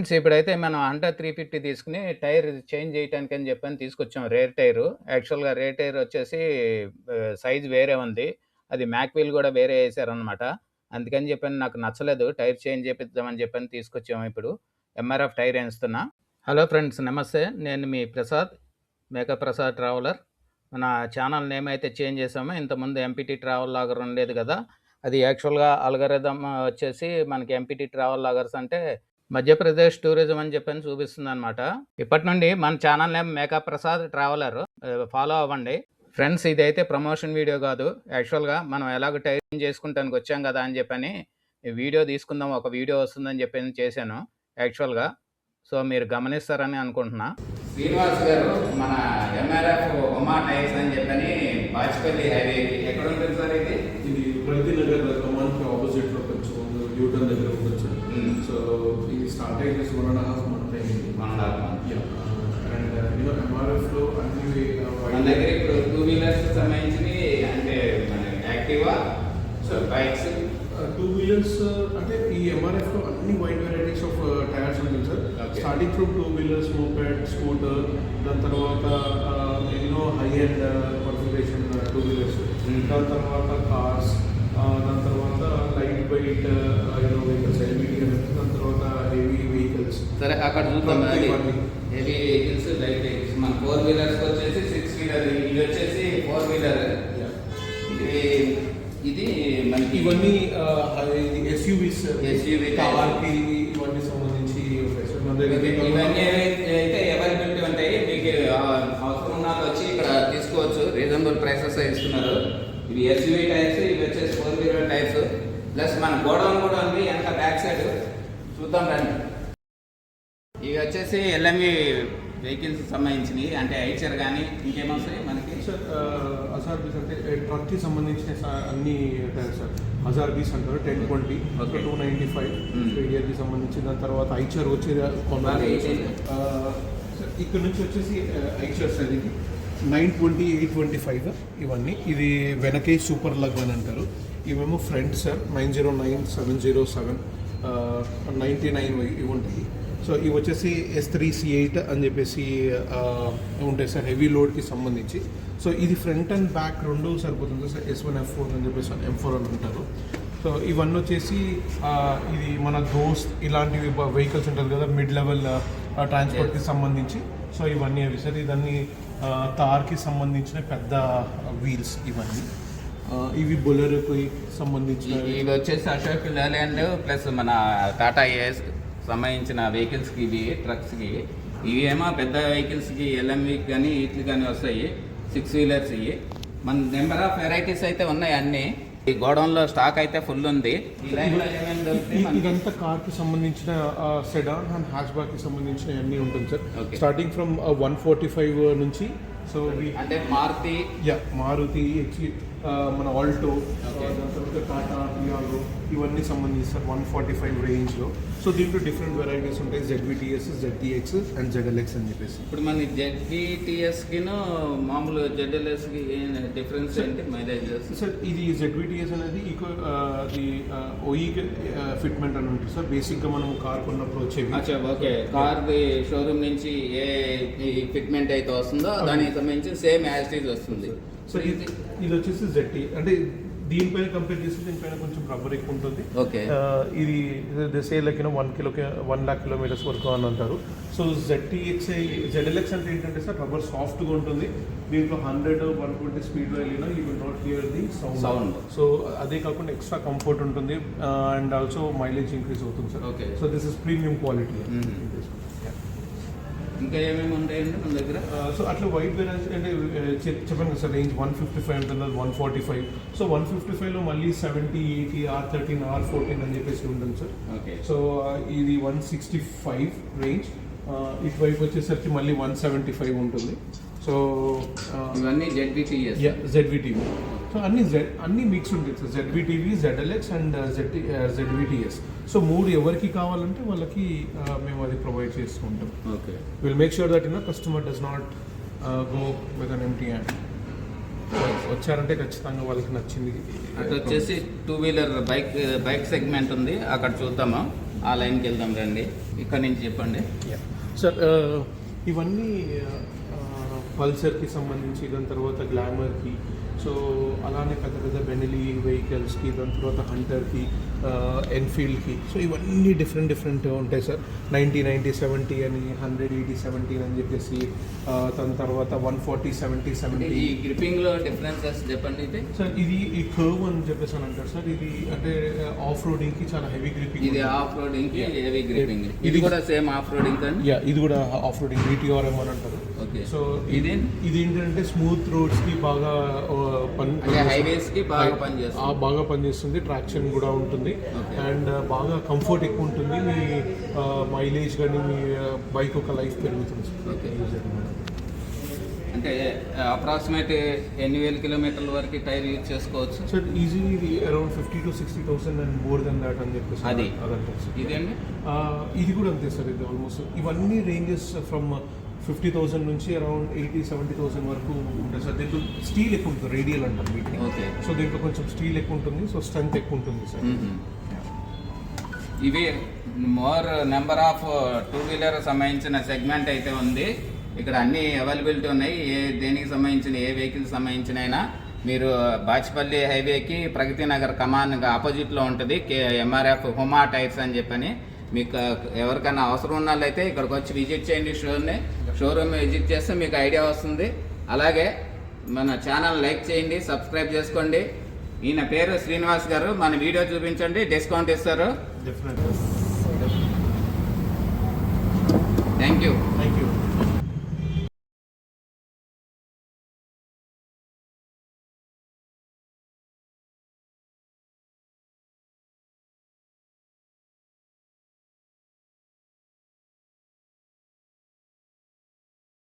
Friends ఇప్పుడైతే మనం hanta 350 తీసుకొని టైర్ చేంజ్ చేయటానికని చెప్పని తీసుకొచ్చాం రేర్ టైరు. యాక్చువల్‌గా రేర్ టైర్ వచ్చేసి సైజ్ వేరే ఉంది. అది మ్యాక్ వీల్ గూడా వేరే యేసారనమాట. అందుకని చెప్పని నాకు నచ్చలేదు. టైర్ చేంజ్ చేపిద్దామని చెప్పని తీసుకొచ్చాము ఇప్పుడు. ఎంఆర్ఎఫ్ టైర్ యేస్తున్నా. హలో ఫ్రెండ్స్ నమస్తే. నేను మీ ప్రసాద్. మేకా ప్రసాద్ ట్రావెలర్. మన ఛానల్ నేమ్ అయితే చేంజ్ చేసాము. ఇంతకుముందు ఎంపీటీ ట్రావెల్ లాగర్ ఉండేది కదా! అది యాక్చువల్‌గా అల్గారిథం వచ్చేసి మనకి ఎంపీటీ ట్రావెల్ లాగర్స్ అంటే మధ్యప్రదేశ్ టూరిజం అని చెప్పని చూపిస్తుందనమాట. ఇప్పటి నుండి మన channel name Meka Prasad traveller follow అవ్వండి. ఫ్రెండ్స్ ఇదైతే ప్రమోషన్ వీడియో కాదు. యాక్చువల్‌గా మనం ఎలాగో టైర్ చేసుకుంటానికి వచ్చాం కదా అని చెప్పని వీడియో తీసుకుందాం, ఒక వీడియో వస్తుందని చెప్పని చేశాను యాక్చువల్‌గా. సో మీరు గమనిస్తారని అనుకుంటున్నా. శ్రీనివాస్ గారు మన ఎంఆర్ఎఫ్ ఉమా టైర్స్ అని చెప్పని బాచ్పల్లి హైవే ఎక్కడ ఉంటుంది సార్ ఇది? ఇది ప్రగతి నగర్ కమాన్కి ఆపోజిట్ లో కొంచెం యూటర్న్ దగ్గర కొంచెం. సో ఇది స్టార్ట్ అయ్యేసి 1.5 months అయింది. 1.5 months. అండ్ ఎంఆర్ఎఫ్ లో అన్ని మన దగ్గర ఇప్పుడు 2 వీలర్స్ సంబంధించి అంటే మన యాక్టివా సో బైక్స్ 2 వీలర్స్ అంటే ఈ ఎంఆర్ఎఫ్ లో అన్ని వైడ్ వెరైటీస్ ఆఫ్ టైర్స్ ఉంటుంది sir. Starting from 2 wheelers, moped, scooter, దాని తర్వాత ఎన్నో హై అండ్ కాన్ఫిగరేషన్ 2 వీలర్స్, దాని తర్వాత కార్స్, దాని తర్వాత లైట్ వెయిట్ వెహికల్స్ ఎల్బిటీ, దాని తర్వాత హెవీ వెహికల్స్. సరే అక్కడ చూద్దాం. Heavy vehicles, light vehicles. మన 4 వీలర్స్ వచ్చేసి 6 వీలర్, ఇది వచ్చేసి 4 వీలర్. ఇది మనకి ఇవన్నీ ఎస్యూవీస్, కార్కి ఇవన్నీ సంబంధించి ఇవన్నీ అయితే అవైలబిలిటీ ఉంటాయి. మీకు అవసరం ఉన్న వచ్చి ఇక్కడ తీసుకోవచ్చు. రీజనబుల్ ప్రైసెస్ ఇస్తున్నారు. ఇవి ఎస్యూవీ టైర్స్, ఇవి వచ్చేసి 4 వీలర్ టైర్స్. ప్లస్ మన గోడౌన్ కూడా ఉంది వెనక బ్యాక్ సైడ్ చూద్దాం రండి. ఇవి వచ్చేసి ఎల్ఎంవి వెహికల్స్ సంబంధించినవి, అంటే ఐచర్ కానీ ఇంకేమొస్తాయి మనకి సార్? హజార్ బీస్ అంటే ట్రక్కి సంబంధించిన అన్ని టైర్స్ సార్. హజార్ బీస్ అంటారు 1020, 295 ఏరియాకి సంబంధించి. దాని తర్వాత ఐచర్ వచ్చేది ఇక్కడ నుంచి వచ్చేసి ఐచర్ సార్ ఇది 920, 825 ఇవన్నీ. ఇది వెనకే సూపర్ లగ్ అని అంటారు. ఇవేమో ఫ్రంట్ సార్ 909, 707, 99 ఇవి ఉంటాయి. సో ఇవి వచ్చేసి S3C8 అని చెప్పేసి ఉంటాయి సార్, హెవీ లోడ్కి సంబంధించి. సో ఇది ఫ్రంట్ అండ్ బ్యాక్ రెండు సరిపోతుంది సార్. S1, F4 అని చెప్పేసి M4 అని ఉంటారు. సో ఇవన్నీ వచ్చేసి ఇది మన దోస్త్ ఇలాంటివి వెహికల్స్ ఉంటుంది కదా, మిడ్ లెవెల్ ట్రాన్స్పోర్ట్కి సంబంధించి. సో ఇవన్నీ అవి సార్. ఇవన్నీ తార్కి సంబంధించిన పెద్ద వీల్స్ ఇవన్నీ. ఇవి బొలెరోకి సంబంధించిన. ఇవి వచ్చేసి అశోక్ లేలాండ్ ప్లస్ మన టాటా ఏస్ సంబంధించిన వెహికల్స్కి, ఇవి ట్రక్స్కి. ఇవి ఏమో పెద్ద వెహికల్స్కి ఎల్ఎంవికి కానీ వీటికి కానీ వస్తాయి. 6 వీలర్స్ ఇవి. మన నెంబర్ ఆఫ్ వెరైటీస్ అయితే ఉన్నాయి అన్నీ. ఈ గోడౌన్లో స్టాక్ అయితే ఫుల్ ఉంది. ఇదంతా కార్కి సంబంధించిన సెడాన్ అండ్ హ్యాచ్ బ్యాక్కి సంబంధించిన అన్నీ ఉంటుంది సార్. స్టార్టింగ్ ఫ్రమ్ 145 నుంచి. సో అంటే మారుతి మన ఆల్టో, దాని తర్వాత టాటా టియాగో ఇవన్నీ సంబంధించి సార్ 145 రేంజ్లో. సో దీంట్లో డిఫరెంట్ వెరైటీస్ ఉంటాయి. ZVTS, ZTX అండ్ ZLX అని చెప్పేసి. ఇప్పుడు మన ZVTSకి మామూలు ZLSకి డిఫరెన్స్ ఏంటి మైలేజ్ సార్? ఇది ZVTS అనేది OE ఫిట్మెంట్ అని ఉంటుంది సార్. బేసిక్గా మనం కార్ కొన్నప్పుడు వచ్చేవి. ఓకే, కార్ షోరూమ్ నుంచి ఏ ఫిట్మెంట్ అయితే వస్తుందో దానికి సంబంధించి సేమ్ యాజ్ ఇట్ ఈజ్ వస్తుంది. సో ఇది వచ్చేసి ZT అంటే దీనిపైన కంపేర్ చేస్తే దీనిపైన కొంచెం రబ్బర్ ఎక్కువ ఉంటుంది. ఓకే, ఇది సేలకిన 1 lakh kilometers వరకు అని అంటారు. సో ZLX అంటే ఏంటంటే సార్ రబ్బర్ సాఫ్ట్గా ఉంటుంది. దీంట్లో 100, 120 స్పీడ్లో వెళ్ళినా you will not here the sound. So అదే కాకుండా ఎక్స్ట్రా కంఫర్ట్ ఉంటుంది అండ్ ఆల్సో మైలేజ్ ఇంక్రీజ్ అవుతుంది sir. Okay, so this is premium quality. ఇంకా ఏమేమి ఉంటాయండి మన దగ్గర? సో అట్లా వైడ్ వేరియన్స్ అంటే చెప్పాను కదా సార్, రేంజ్ 155 ఉంటుంది, 145. సో 155లో మళ్ళీ 70, 80, R13, R14 అని చెప్పేసి ఉంటుంది సార్. ఓకే, సో ఇది 165 రేంజ్. ఇటువైపు వచ్చేసరికి మళ్ళీ 175 ఉంటుంది. సో ఇవన్నీ ZVTV. సో అన్ని మిక్స్ ఉంటుంది sir. ZVTV, ZLX and ZVTS. So 3 ఎవరికి కావాలంటే వాళ్ళకి మేము అది ప్రొవైడ్ చేసుకుంటాం. Okay, will make sure that customer does not go with an empty hand. వచ్చారంటే ఖచ్చితంగా వాళ్ళకి నచ్చింది. అటు వచ్చేసి 2 వీలర్ బైక్ సెగ్మెంట్ ఉంది, అక్కడ చూద్దాము. ఆ లైన్కి వెళ్దాం రండి. ఇక్కడ నుంచి చెప్పండి. సార్ ఇవన్నీ పల్సర్కి సంబంధించి, దాని తర్వాత గ్లామర్కి, సో అలానే పెద్ద పెద్ద బెనెలీ వెహికల్స్కి, దాని తర్వాత హంటర్కి, ఎన్ఫీల్డ్కి, సో ఇవన్నీ డిఫరెంట్ ఉంటాయి సార్. 90, 90, 70 అని, 100, 80, 70 అని చెప్పేసి, దాని తర్వాత 140, 70, 70. ఈ గ్రిప్పింగ్లో డిఫరెన్సెస్ చెప్పండి. ఇది సార్ ఇది ఈ కర్వ్ అని చెప్పేసి అని అంటారు సార్. ఇది అంటే ఆఫ్ రోడింగ్కి చాలా హెవీ గ్రిప్పింగ్. ఇది ఆఫ్ రోడింగ్కి హెవీ గ్రిప్పింగ్. ఇది కూడా సేమ్ ఆఫ్ రోడింగ్ అండి. ఇది కూడా ఆఫ్ రోడింగ్, VTRM అని అంటారు. ఓకే. సో ఇదేంటంటే స్మూత్ రోడ్స్కి బాగా హైవేస్కి బాగా పనిచేస్తుంది. బాగా పనిచేస్తుంది. ట్రాక్షన్ కూడా ఉంటుంది అండ్ బాగా కంఫర్ట్ ఎక్కువ ఉంటుంది. మీ మైలేజ్ కానీ మీ బైక్ ఒక లైఫ్ పెరుగుతుంది. ఓకే. అంటే అప్రాక్సిమేట్ ఎన్ని వేల కిలోమీటర్ల వరకు టైర్ యూజ్ చేసుకోవచ్చు sir? Easily around 50,000 to 60,000 and more than that అని చెప్పేసి అది అదంటే. ఇదేండి ఇది కూడా అంతే సార్. ఇది ఆల్మోస్ట్ ఇవన్నీ రేంజెస్ ఫ్రమ్ 50,000 నుంచి అరౌండ్ 80,000-70,000 వరకు ఉంటుంది సార్. దీంట్లో స్టీల్ ఎక్కువ ఉంటుంది, రేడియల్ అంటారు వీటిని. ఓకే. సో దీంట్లో కొంచెం స్టీల్ ఎక్కువ ఉంటుంది, సో స్ట్రెంత్ ఎక్కువ ఉంటుంది సార్. ఇవి more number of two wheeler సంబంధించిన సెగ్మెంట్ అయితే ఉంది. ఇక్కడ అన్ని అవైలబిలిటీ ఉన్నాయి. దేనికి సంబంధించిన ఏ వెహికల్ సంబంధించిన అయినా మీరు బాచ్పల్లి హైవేకి ప్రగతి నగర్ కమాన్ ఆపోజిట్లో ఉంటుంది MRF హుమా టైర్స్ అని చెప్పని. మీకు ఎవరికైనా అవసరం ఉన్న వాళ్ళైతే ఇక్కడికి వచ్చి విజిట్ చేయండి. షోరూమ్ విజిట్ చేస్తే మీకు ఐడియా వస్తుంది. అలాగే మన ఛానల్ లైక్ చేయండి, సబ్స్క్రైబ్ చేసుకోండి. ఈయన పేరు శ్రీనివాస్ గారు. మన వీడియో చూపించండి, డిస్కౌంట్ ఇస్తారు. డెఫినెట్గా. Thank you.